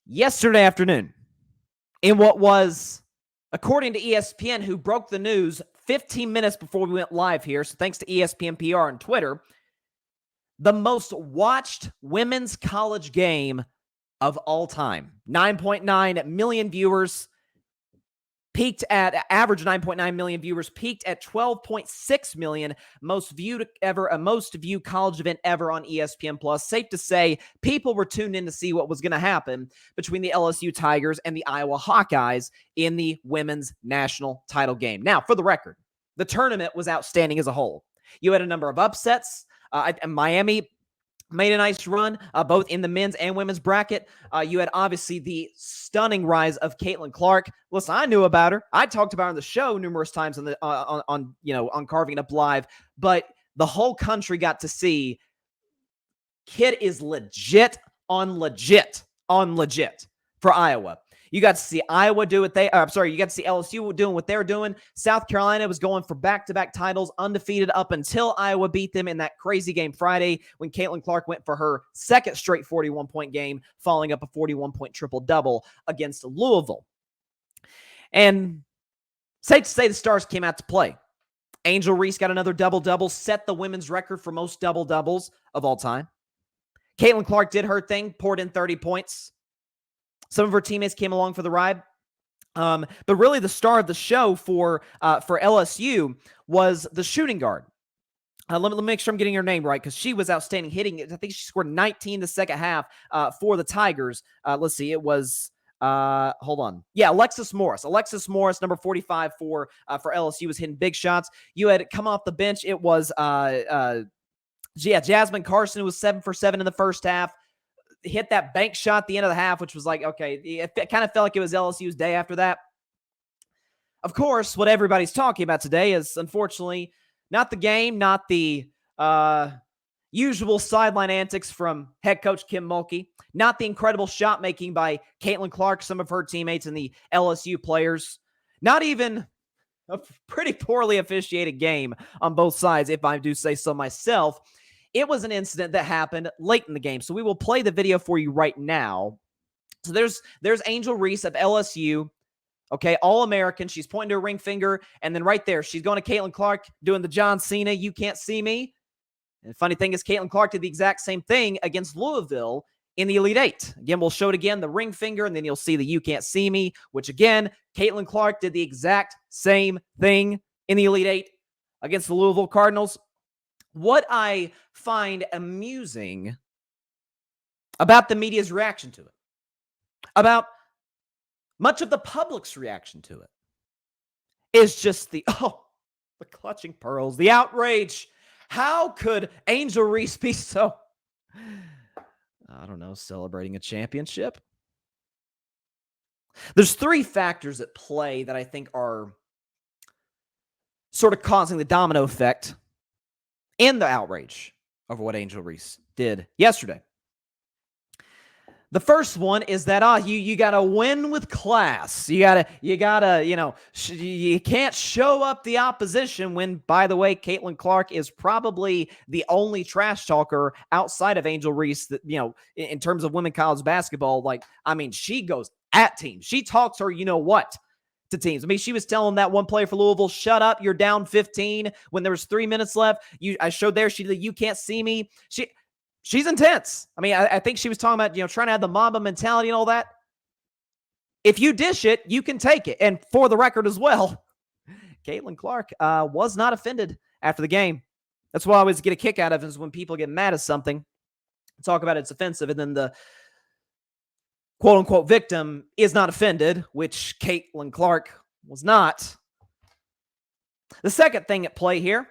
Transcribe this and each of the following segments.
yesterday afternoon in what was, according to ESPN, who broke the news 15 minutes before we went live here, so thanks to ESPN PR and Twitter, the most watched women's college game of all time. 9.9 million viewers, peaked at average 9.9 million viewers, peaked at 12.6 million, most viewed ever, a most viewed college event ever on ESPN Plus. Safe to say, people were tuned in to see what was going to happen between the LSU Tigers and the Iowa Hawkeyes in the women's national title game. Now, for the record, the tournament was outstanding as a whole. You had a number of upsets. Miami made a nice run, both in the men's and women's bracket. You had obviously the stunning rise of Caitlin Clark. Listen, I knew about her. I talked about her on the show numerous times on Carving It Up Live, but the whole country got to see kid is legit on legit for Iowa. You got to see Iowa do what you got to see LSU doing what they're doing. South Carolina was going for back-to-back titles, undefeated up until Iowa beat them in that crazy game Friday when Caitlin Clark went for her second straight 41-point game, following up a 41-point triple-double against Louisville. And safe to say the Stars came out to play. Angel Reese got another double-double, set the women's record for most double-doubles of all time. Caitlin Clark did her thing, poured in 30 points. Some of her teammates came along for the ride. But really the star of the show for LSU was the shooting guard. Let me make sure I'm getting her name right, because she was outstanding hitting it. I think she scored 19 the second half for the Tigers. Let's see. It was, hold on. Yeah, Alexis Morris. Alexis Morris, number 45 for LSU, was hitting big shots. You had come off the bench. It was, Jasmine Carson was 7 for 7 in the first half. Hit that bank shot at the end of the half, which was like, okay, it kind of felt like it was LSU's day after that. Of course, what everybody's talking about today is, unfortunately, not the game, not the usual sideline antics from head coach Kim Mulkey, not the incredible shot making by Caitlin Clark, some of her teammates, and the LSU players, not even a pretty poorly officiated game on both sides, if I do say so myself. It was an incident that happened late in the game. So we will play the video for you right now. So there's Angel Reese of LSU. Okay, All-American. She's pointing to her ring finger. And then right there, she's going to Caitlin Clark doing the John Cena, you can't see me. And the funny thing is, Caitlin Clark did the exact same thing against Louisville in the Elite Eight. Again, we'll show it again, the ring finger, and then you'll see the you can't see me, which again, Caitlin Clark did the exact same thing in the Elite Eight against the Louisville Cardinals. What I find amusing about the media's reaction to it, about much of the public's reaction to it, is just the clutching pearls, the outrage. How could Angel Reese be so, I don't know, celebrating a championship? There's three factors at play that I think are sort of causing the domino effect in the outrage over what Angel Reese did yesterday. The first one is that you got to win with class. You got to you can't show up the opposition when, by the way, Caitlin Clark is probably the only trash talker outside of Angel Reese that, in terms of women college basketball. She goes at teams. She talks her what to teams. She was telling that one player for Louisville, shut up, you're down 15 when there was 3 minutes left. I showed there, you can't see me. She's intense. I think she was talking about, trying to have the Mamba mentality and all that. If you dish it, you can take it. And for the record as well, Caitlin Clark was not offended after the game. That's what I always get a kick out of, is when people get mad at something, talk about it's offensive, and then the quote-unquote victim is not offended, which Caitlin Clark was not. The second thing at play here,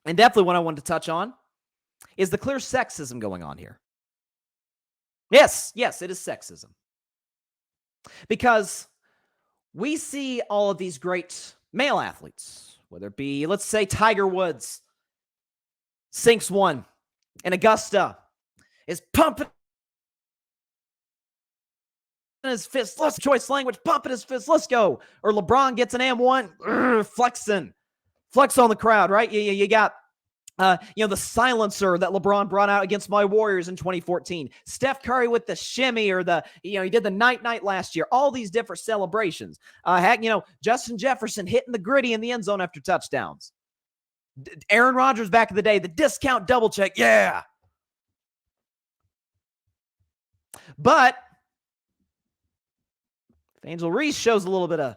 and definitely what I wanted to touch on, is the clear sexism going on here. Yes, it is sexism. Because we see all of these great male athletes, whether it be, let's say, Tiger Woods, sinks one, and Augusta is pumping his fist, let's choice language, pumping his fist, let's go. Or LeBron gets an M1, flex on the crowd, right? You got The silencer that LeBron brought out against my Warriors in 2014. Steph Curry with the shimmy, or he did the night last year. All these different celebrations. Justin Jefferson hitting the gritty in the end zone after touchdowns. Aaron Rodgers back in the day, the discount double check. Yeah. But if Angel Reese shows a little bit of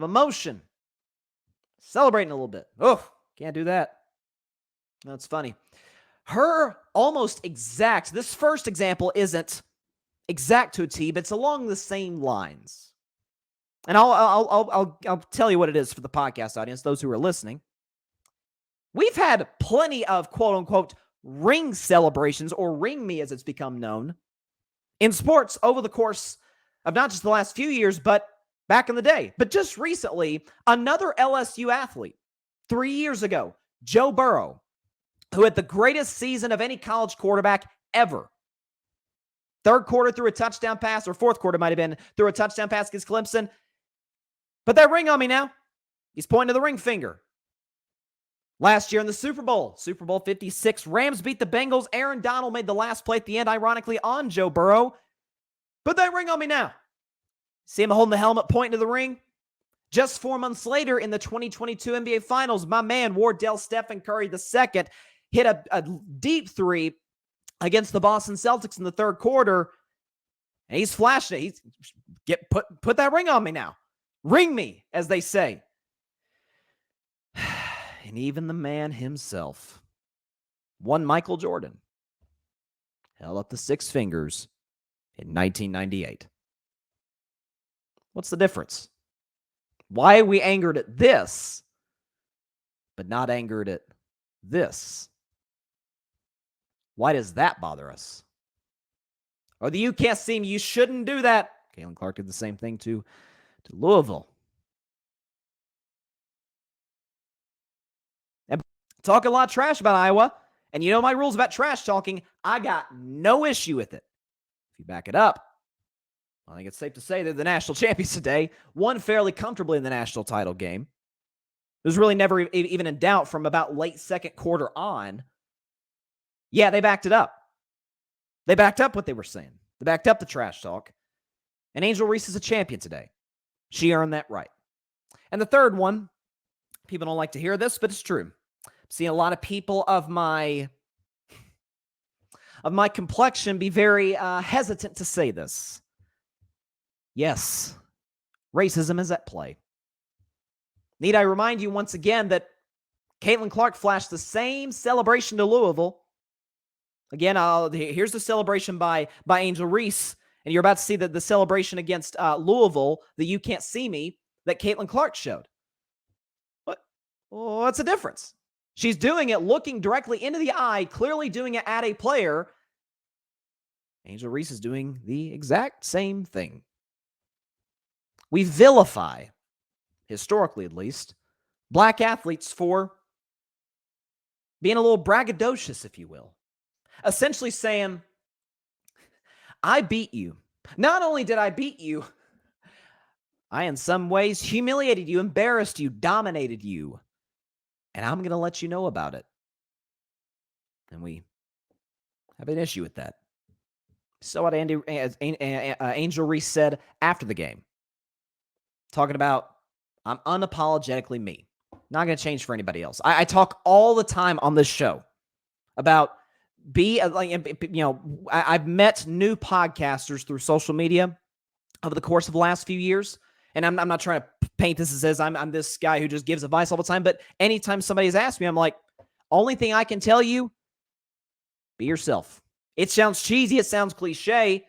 emotion, celebrating a little bit. Oh, can't do that. That's funny. Her almost exact, this first example isn't exact to a T, but it's along the same lines. And I'll tell you what it is for the podcast audience, those who are listening. We've had plenty of quote unquote ring celebrations, or ring me as it's become known, in sports over the course of not just the last few years, but back in the day. But just recently, another LSU athlete, 3 years ago, Joe Burrow, who had the greatest season of any college quarterback ever. Third quarter threw a touchdown pass, or fourth quarter might have been, threw a touchdown pass against Clemson. Put that ring on me now. He's pointing to the ring finger. Last year in the Super Bowl 56, Rams beat the Bengals. Aaron Donald made the last play at the end, ironically, on Joe Burrow. Put that ring on me now. See him holding the helmet, pointing to the ring. Just 4 months later in the 2022 NBA Finals, my man Wardell Stephen Curry II hit a deep three against the Boston Celtics in the third quarter. And he's flashing it. Put that ring on me now. Ring me, as they say. And even the man himself, one Michael Jordan, held up the six fingers in 1998. What's the difference? Why are we angered at this, but not angered at this? Why does that bother us? Or the "you can't see me, you shouldn't do that." Caitlin Clark did the same thing to Louisville. And talk a lot of trash about Iowa. And you know my rules about trash talking. I got no issue with it. If you back it up, I think it's safe to say they're the national champions today. Won fairly comfortably in the national title game. It was really never even in doubt from about late second quarter on. Yeah, they backed it up. They backed up what they were saying. They backed up the trash talk. And Angel Reese is a champion today. She earned that right. And the third one, people don't like to hear this, but it's true. I'm seeing a lot of people of my complexion be very hesitant to say this. Yes, racism is at play. Need I remind you once again that Caitlin Clark flashed the same celebration to Louisville. Again, here's the celebration by Angel Reese, and you're about to see the celebration against Louisville, the "you can't see me," that Caitlin Clark showed. What's the difference? She's doing it looking directly into the eye, clearly doing it at a player. Angel Reese is doing the exact same thing. We vilify, historically at least, black athletes for being a little braggadocious, if you will. Essentially saying, I beat you. Not only did I beat you, I in some ways humiliated you, embarrassed you, dominated you. And I'm going to let you know about it. And we have an issue with that. So what Angel Reese said after the game. Talking about, I'm unapologetically me. Not going to change for anybody else. I talk all the time on this show about I've met new podcasters through social media over the course of the last few years. And I'm not trying to paint this as I'm this guy who just gives advice all the time. But anytime somebody's asked me, I'm like, only thing I can tell you, be yourself. It sounds cheesy. It sounds cliche.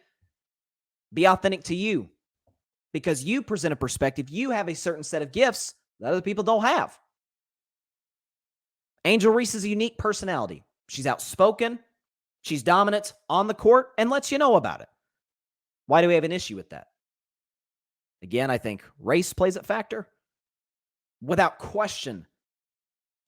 Be authentic to you. Because you present a perspective. You have a certain set of gifts that other people don't have. Angel Reese is a unique personality. She's outspoken. She's dominant on the court and lets you know about it. Why do we have an issue with that? Again, I think race plays a factor. Without question,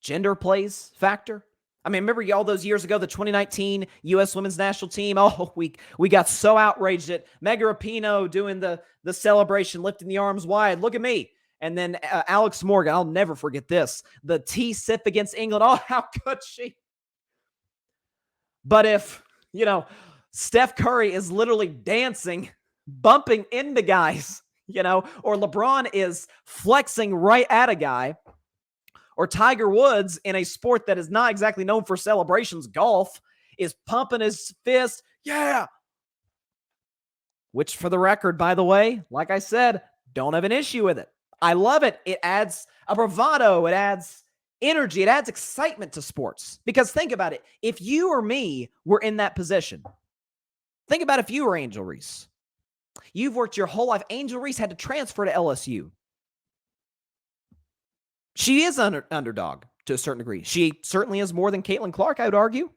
gender plays factor. I mean, remember all those years ago, the 2019 U.S. Women's National Team? Oh, we got so outraged at Megan Rapinoe doing the celebration, lifting the arms wide. Look at me. And then Alex Morgan, I'll never forget this. The tea sip against England. Oh, how could she? But if, Steph Curry is literally dancing, bumping into guys, or LeBron is flexing right at a guy, or Tiger Woods in a sport that is not exactly known for celebrations, golf, is pumping his fist. Yeah. Which, for the record, by the way, like I said, don't have an issue with it. I love it. It adds a bravado. It adds energy. It adds excitement to sports. Because think about it. If you or me were in that position, think about if you were Angel Reese. You've worked your whole life. Angel Reese had to transfer to LSU. She is an underdog to a certain degree. She certainly is more than Caitlin Clark, I would argue.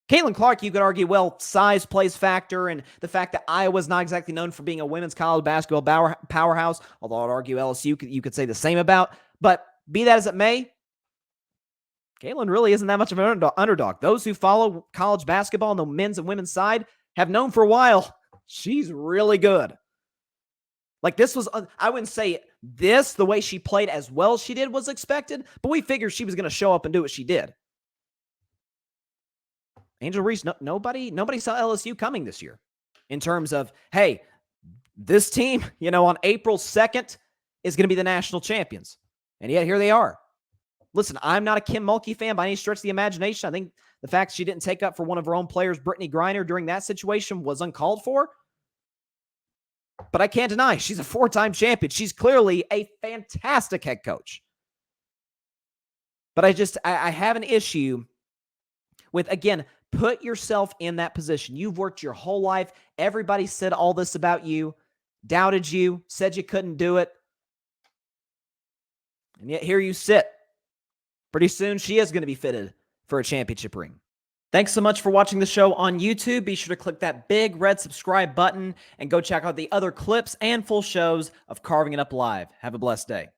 Caitlin Clark, you could argue, well, size plays factor, and the fact that Iowa's not exactly known for being a women's college basketball powerhouse, although I'd argue LSU, you could say the same about. But be that as it may, Caitlin really isn't that much of an underdog. Those who follow college basketball on the men's and women's side have known for a while she's really good. Like this was, I wouldn't say this, the way she played as well as she did was expected, but we figured she was going to show up and do what she did. Angel Reese, nobody saw LSU coming this year in terms of, hey, this team, on April 2nd is going to be the national champions. And yet here they are. Listen, I'm not a Kim Mulkey fan by any stretch of the imagination. I think the fact she didn't take up for one of her own players, Brittany Griner, during that situation was uncalled for. But I can't deny she's a 4-time champion. She's clearly a fantastic head coach. But I have an issue with, again, put yourself in that position. You've worked your whole life. Everybody said all this about you, doubted you, said you couldn't do it. And yet here you sit. Pretty soon she is going to be fitted for a championship ring. Thanks so much for watching the show on YouTube. Be sure to click that big red subscribe button and go check out the other clips and full shows of Carving It Up Live. Have a blessed day.